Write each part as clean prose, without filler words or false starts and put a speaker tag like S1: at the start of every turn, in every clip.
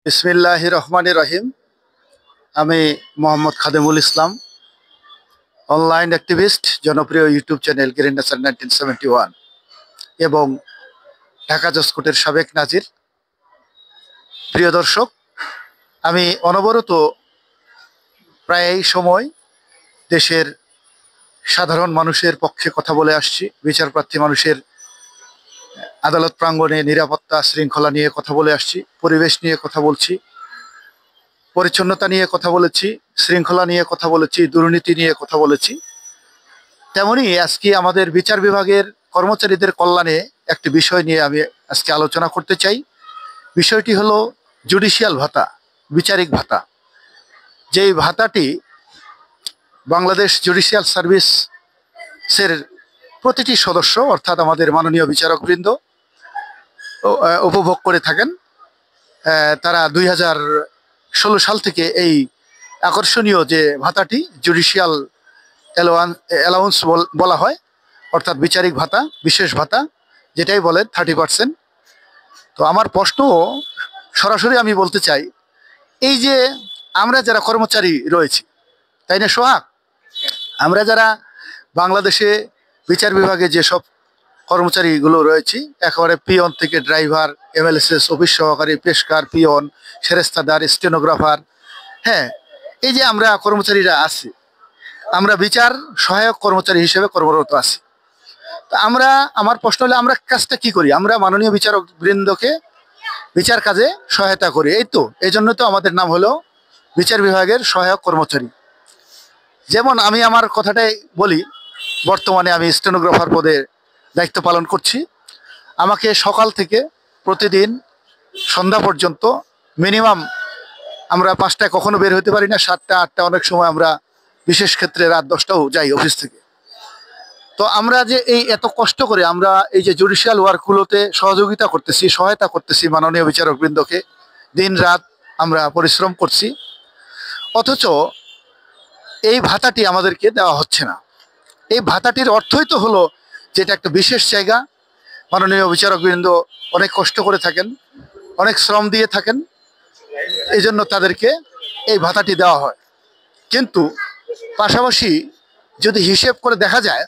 S1: বিসমিল্লাহির রহমানির রহিম। আমি মোহাম্মদ খাদেমুল ইসলাম, অনলাইন অ্যাক্টিভিস্ট, জনপ্রিয় ইউটিউব চ্যানেল গ্রিন নেচার 1971 এবং ঢাকা জসকোর্টের সাবেক নাজির। প্রিয় দর্শক, আমি অনবরত প্রায় এই সময় দেশের সাধারণ মানুষের পক্ষে কথা বলে আসছি। বিচারপ্রার্থী মানুষের আদালত প্রাঙ্গণে নিরাপত্তা শৃঙ্খলা নিয়ে কথা বলে আসছি, পরিবেশ নিয়ে কথা বলছি, পরিচ্ছন্নতা নিয়ে কথা বলেছি, শৃঙ্খলা নিয়ে কথা বলেছি, দুর্নীতি নিয়ে কথা বলেছি। তেমনি আজকে আমাদের বিচার বিভাগের কর্মচারীদের কল্যাণে একটি বিষয় নিয়ে আমি আজকে আলোচনা করতে চাই। বিষয়টি হলো জুডিশিয়াল ভাতা, বিচারিক ভাতা। যেই ভাতাটি বাংলাদেশ জুডিশিয়াল সার্ভিসের প্রতিটি সদস্য অর্থাৎ আমাদের মাননীয় বিচারকবৃন্দ উপভোগ করে থাকেন। তারা 2016 সাল থেকে এই আকর্ষণীয় যে ভাতাটি জুডিশিয়াল অ্যালাউন্স বলা হয়, অর্থাৎ বিচারিক ভাতা, বিশেষ ভাতা, যেটাই বলেন 30%। তো আমার প্রশ্ন সরাসরি আমি বলতে চাই, এই যে আমরা যারা কর্মচারী রয়েছি, তাই না সোহাগ, আমরা যারা বাংলাদেশে বিচার বিভাগে যেসব কর্মচারীগুলো রয়েছি, একেবারে পিয়ন থেকে ড্রাইভার, এমএলএসএস, অফিস সহকারী, পেশকার, পিয়ন, সেরেস্তাদার, স্টেনোগ্রাফার, হ্যাঁ, এই যে আমরা কর্মচারীরা আছি, আমরা বিচার সহায়ক কর্মচারী হিসেবে কর্মরত আছি। তা আমার প্রশ্ন হলো, আমরা কাজটা কি করি? আমরা মাননীয় বিচারক বৃন্দকে বিচার কাজে সহায়তা করি, এই তো। এই জন্য তো আমাদের নাম হলো বিচার বিভাগের সহায়ক কর্মচারী। যেমন আমি আমার কথাটাই বলি, বর্তমানে আমি স্টেনোগ্রাফার পদে দায়িত্ব পালন করছি। আমাকে সকাল থেকে প্রতিদিন সন্ধ্যা পর্যন্ত মিনিমাম, আমরা 5টায় কখনো বের হতে পারি না, 7টা 8টা, অনেক সময় আমরা বিশেষ ক্ষেত্রে রাত 10টাও যাই অফিস থেকে। তো আমরা যে এই এত কষ্ট করে আমরা এই যে জুডিশিয়াল ওয়ার্কগুলোতে সহযোগিতা করতেছি, সহায়তা করতেছি মাননীয় বিচারকবৃন্দকে, দিন রাত আমরা পরিশ্রম করছি, অথচ এই ভাতাটি আমাদেরকে দেওয়া হচ্ছে না। এই ভাতাটির অর্থই তো হলো যে এটা একটা বিশেষ জায়গা, মাননীয় বিচারকবৃন্দ অনেক কষ্ট করে থাকেন, অনেক শ্রম দিয়ে থাকেন, এই জন্য তাদেরকে এই ভাতাটি দেওয়া হয়। কিন্তু পাশাপাশি যদি হিসেব করে দেখা যায়,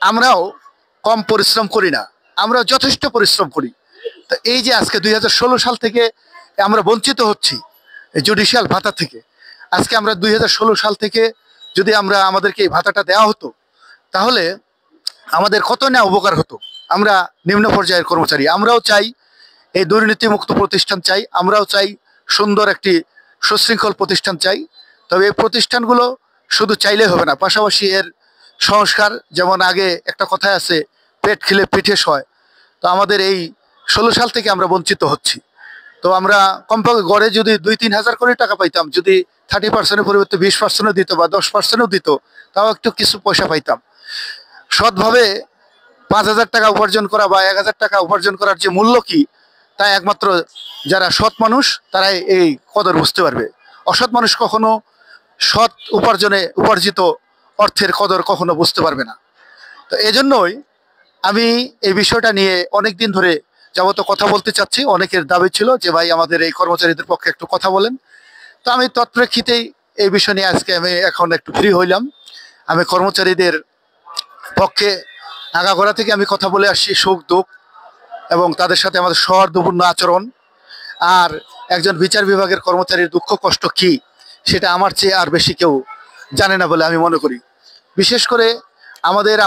S1: আমরাও কম পরিশ্রম করি না, আমরা যথেষ্ট পরিশ্রম করি। তো এই যে আজকে 2016 সাল থেকে আমরা বঞ্চিত হচ্ছি জুডিশিয়াল ভাতা থেকে, আজকে আমরা 2016 সাল থেকে যদি আমাদেরকে এই ভাতাটা দেওয়া হতো, তাহলে আমাদের কত না উপকার হতো। আমরা নিম্ন পর্যায়ের কর্মচারী, আমরাও চাই এই দুর্নীতিমুক্ত প্রতিষ্ঠান চাই, আমরাও চাই সুন্দর একটি সুশৃঙ্খল প্রতিষ্ঠান চাই। তবে এই প্রতিষ্ঠানগুলো শুধু চাইলে হবে না, পাশাপাশি এর সংস্কার, যেমন আগে একটা কথা আছে, পেট খিলে পিঠে সয়। তো আমাদের এই 16 সাল থেকে আমরা বঞ্চিত হচ্ছি। তো আমরা কমপক্ষে গড়ে যদি 2-3 হাজার করে টাকা পাইতাম, যদি 30%-এর পরিবর্তে 20%-ও দিত বা 10%-ও দিত, তাও একটু কিছু পয়সা পাইতাম। সৎভাবে 5,000 টাকা উপার্জন করা বা 1,000 টাকা উপার্জন করার যে মূল্য কি, তা একমাত্র যারা সৎ মানুষ তারাই এই কদর বুঝতে পারবে। অসৎ মানুষ কখনো সৎ উপার্জিত অর্থের কদর কখনো বুঝতে পারবে না। তো এজন্যই আমি এই বিষয়টা নিয়ে অনেক দিন ধরে যাবত কথা বলতে চাচ্ছি। অনেকের দাবি ছিল যে ভাই আমাদের এই কর্মচারীদের পক্ষে একটু কথা বলেন। তো আমি তৎপ্রেক্ষিতেই এই বিষয় নিয়ে আজকে আমি এখন একটু ফ্রি হইলাম। আমি কর্মচারীদের পক্ষে আগাগোড়া থেকে আমি কথা বলে আসছি, সুখ দুঃখ এবং তাদের সাথে আমাদের সৌহার্দ্যপূর্ণ আচরণ। আর একজন বিচার বিভাগের কর্মচারীর দুঃখ কষ্ট কি, সেটা আমার চেয়ে আর বেশি কেউ জানে না বলে আমি মনে করি। বিশেষ করে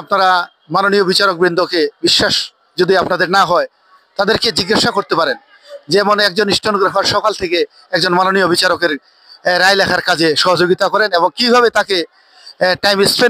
S1: আপনারা মাননীয় বিচারকবৃন্দকে বিশ্বাস যদি আপনাদের না হয়, তাদেরকে জিজ্ঞাসা করতে পারেন। যেমন একজন স্টেনোগ্রাফার সকাল থেকে একজন মাননীয় বিচারকের রায় লেখার কাজে সহযোগিতা করেন এবং কিভাবে তাকে টাইম স্পেন্ড